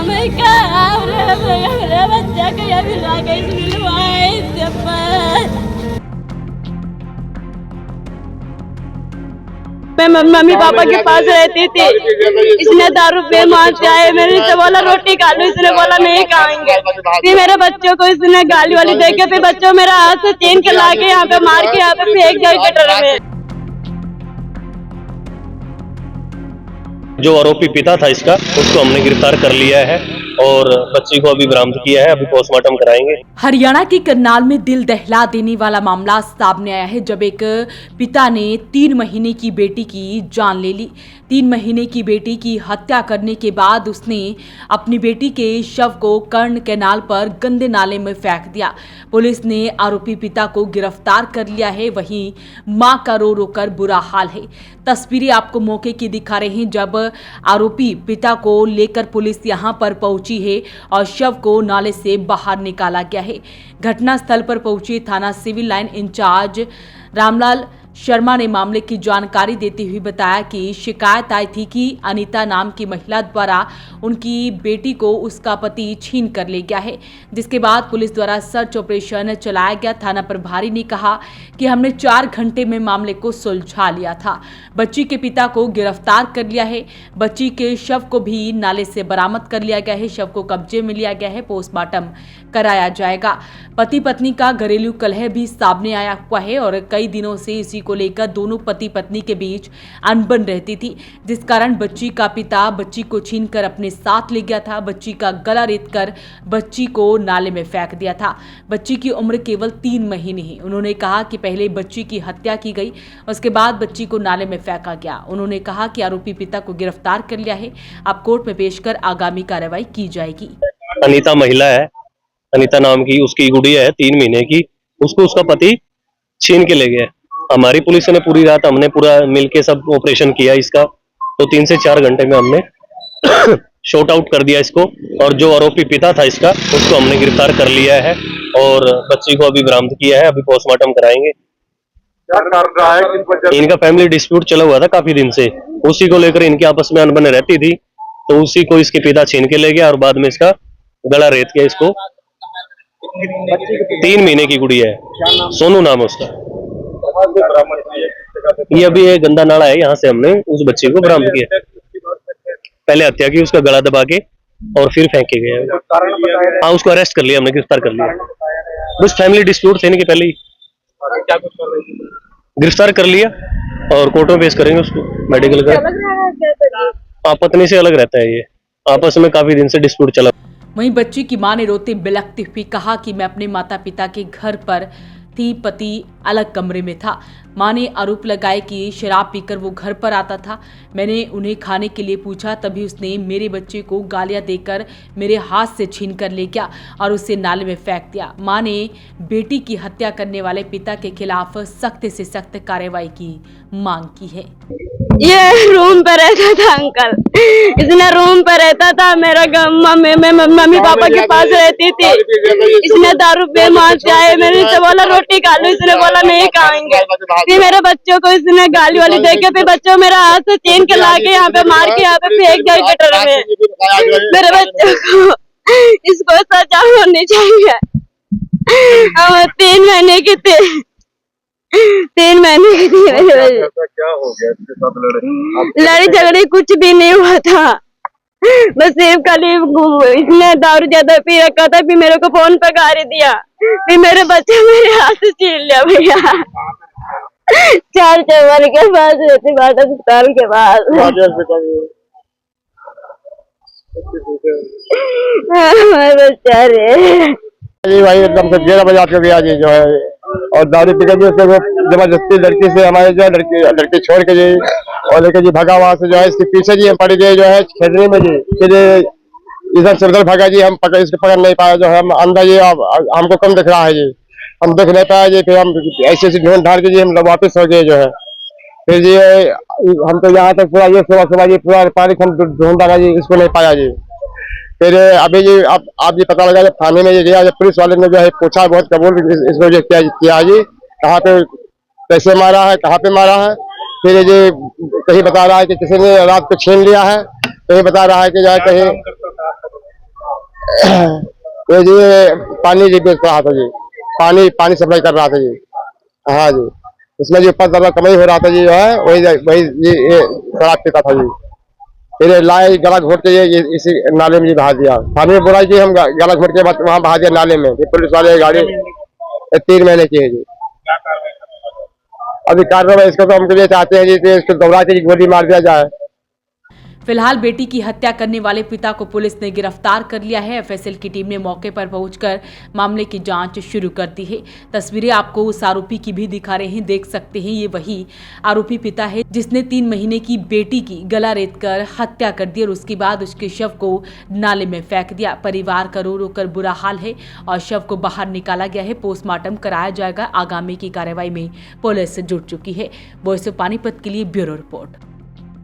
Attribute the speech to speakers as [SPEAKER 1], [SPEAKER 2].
[SPEAKER 1] मैं कहाँ मेरा बच्चा कहीं भी ला गई मैं मम्मी पापा के पास रहती थी। इसने दारू पे मार आए, मैंने से बोला रोटी खा लो, इसने बोला नहीं खाएंगे। फिर मेरे बच्चों को इसने गाली वाली देके फिर बच्चों मेरा हाथ से छीन के लाके यहाँ पे मार के यहाँ पे फेंक दिया गटर में।
[SPEAKER 2] जो आरोपी पिता था इसका, उसको हमने गिरफ्तार कर लिया है और बच्ची को अभी बरामद किया है, अभी पोस्टमार्टम कराएंगे।
[SPEAKER 3] हरियाणा के करनाल में दिल दहला देने वाला मामला सामने आया है, जब एक पिता ने 3 महीने की बेटी की जान ले ली। 3 महीने की बेटी की हत्या करने के बाद उसने अपनी बेटी के शव को कर्ण कैनाल पर गंदे नाले में फेंक दिया। पुलिस ने आरोपी पिता को गिरफ्तार कर लिया है। वहीं मां का रो रो कर बुरा हाल है। तस्वीरें आपको मौके की दिखा रहे हैं, जब आरोपी पिता को लेकर पुलिस यहां पर पहुंची है और शव को नाले से बाहर निकाला गया है। घटनास्थल पर पहुंचे थाना civil line incharge Ramlal Sharma ने मामले की जानकारी देते हुए बताया कि शिकायत आई थी कि अनीता नाम की महिला द्वारा उनकी बेटी को उसका पति छीन कर ले गया है, जिसके बाद पुलिस द्वारा सर्च ऑपरेशन चलाया गया। थाना प्रभारी ने कहा कि हमने 4 घंटे में मामले को सुलझा लिया था। बच्ची के पिता को गिरफ्तार कर लिया है। बच्ची के शव को भी नाले से बरामद कर लिया गया है। शव को कब्जे में लिया गया है, पोस्टमार्टम कराया जाएगा। पति पत्नी का घरेलू कलह भी सामने आया हुआ है और कई दिनों से इसी को लेकर दोनों पति पत्नी के बीच अनबन रहती थी, जिस कारण बच्ची का पिता बच्ची को छीनकर अपने साथ ले गया था। बच्ची का गला रेतकर बच्ची को नाले में फेंक दिया था। बच्ची की उम्र केवल 3 महीने है। उन्होंने कहा कि पहले बच्ची की हत्या की गई, उसके बाद बच्ची को नाले में फेंका गया। उन्होंने कहा कि आरोपी पिता को गिरफ्तार कर लिया है, अब कोर्ट में पेश कर आगामी कार्रवाई की जाएगी।
[SPEAKER 2] अनीता महिला है, अनीता नाम की उसकी गुड़िया है 3 महीने की, उसको उसका पति छीन के ले गया। हमारी पुलिस ने पूरी रात हमने पूरा मिलके सब ऑपरेशन किया इसका, तो 3 से 4 घंटे में हमने शॉर्ट आउट कर दिया इसको। और जो आरोपी पिता था इसका, उसको हमने गिरफ्तार कर लिया है और बच्ची को अभी बरामद किया है, अभी पोस्टमार्टम कराएंगे।
[SPEAKER 4] क्या कारण रहा है?
[SPEAKER 2] इनका फैमिली डिस्प्यूट चला हुआ था काफी दिन से, उसी को लेकर इनकी आपस में अनबन रहती थी, तो उसी को इसके पिता छीन के ले गया और बाद में इसका गला रेत के इसको 3 महीने की गुड़िया है, सोनू नाम है उसका। ये अभी एक गंदा नाला है, यहाँ से हमने उस बच्चे को बरामद किया। पहले हत्या की, उसका गला दबा के और फिर फेंके गए। हाँ, उसको अरेस्ट कर लिया हमने, गिरफ्तार कर लिया। बस फैमिली डिस्प्यूट थे इनके पहले ही, गिरफ्तार कर लिया और कोर्ट में पेश करेंगे उसको मेडिकल का। पत्नी से अलग रहता है, ये आपस में काफी दिन से डिस्प्यूट चला।
[SPEAKER 3] वहीं बच्ची की मां ने रोते बिलखते हुए कहा कि मैं अपने माता पिता के घर पर थी, पति अलग कमरे में था। मां ने आरोप लगाए कि शराब पीकर वो घर पर आता था। मैंने उन्हें खाने के लिए पूछा, तभी उसने मेरे बच्चे को गालियां देकर मेरे हाथ से छीन कर ले गया और उसे नाले में फेंक दिया। मां ने बेटी की हत्या करने वाले पिता के खिलाफ सख्त से सख्त कार्रवाई की मांग की है।
[SPEAKER 1] ये रूम पे रहता था अंकल, इसने रूम पे रहता था। मेरा मम्मी पापा के पास रहती थी। इसने दारू पे मार आए, मैंने से बोला रोटी खा लो, इसने बोला नहीं खाएंगे। फिर मेरे बच्चों को इसने गाली वाली देके फिर बच्चों मेरा हाथ से छीन के लाके यहाँ पे मार के यहाँ पे फेंक दिया गटर में। मेरे बच्चों को इसको सजा होनी चाहिए। हम 3 महीने की थी, 3 महीने की थी।
[SPEAKER 4] क्या हो गया इसके साथ?
[SPEAKER 1] लड़ी झगड़ी कुछ भी नहीं हुआ था, बस सिर्फ खाली इसने दारू ज्यादा पी रखा था। फिर मेरे को फोन पे गाली दिया, फिर मेरे बच्चे मेरे हाथ से छीन लिया भैया। 4 चौबर के पास रहती बात अस्पताल के पास। बच्चा रे
[SPEAKER 4] भाई एकदम से 11 बजे आपके गया जी जो है, और दारू पी के उससे वो जबरदस्ती लड़की से हमारे जो लड़की छोड़ के जी और लेके जी भगा वहां से जो है। इसके पीछे जी हम पड़ गए जो है खेलने में जी। फिर इधर से उधर भगा जी, हम इसको पकड़ नहीं पाए जो है। हम अंदर जी हमको कम दिख रहा है जी, हम देख नहीं पाए जी। फिर हम ऐसे ढूंढ ढांड के जी हम लोग वापस हो गए जो है। फिर जी हम तो यहाँ तक पूरा ये सुबह जी पूरा पानी हम ढूंढा जी, इसको नहीं पाया जी। फिर अभी जी आप ये पता लगा जब थाने में ये गया, जब पुलिस वाले ने जो है पूछा, बहुत कबूल इसको जो किया जी, कहाँ पे कैसे मारा है, कहाँ पे मारा है। फिर ये कहीं बता रहा है कि किसी ने रात को छीन लिया है, कहीं बता रहा है कि जो है कहीं ये जी पानी जी बेच रहा था जी, पानी सप्लाई कर रहा था जी। हाँ जी, उसमें जो 5 कमाई हो रहा था जी, जो है वही वही जी ये शराब पीता था जी। फिर लाए गला घोट के ये इसी नाले में जी बहा दिया। थाने में बुलाई की हम गला घोट के बाद वहाँ बहा दिया नाले में। फिर पुलिस वाले गाड़ी 3 महीने की है जी। अभी कार्रवाई इसको तो हम ये चाहते हैं जी कि इसको दौड़ा के गोली मार दिया जाए।
[SPEAKER 3] फिलहाल बेटी की हत्या करने वाले पिता को पुलिस ने गिरफ्तार कर लिया है। एफएसएल की टीम ने मौके पर पहुंचकर मामले की जांच शुरू कर दी है। तस्वीरें आपको उस आरोपी की भी दिखा रहे हैं, देख सकते हैं ये वही आरोपी पिता है जिसने 3 महीने की बेटी की गला रेतकर हत्या कर दी और उसके बाद उसके शव को नाले में फेंक दिया। परिवार का रो रो कर बुरा हाल है और शव को बाहर निकाला गया है, पोस्टमार्टम कराया जाएगा। आगामी की कार्रवाई में पुलिस जुट चुकी है। वॉइस ऑफ पानीपत के लिए ब्यूरो रिपोर्ट।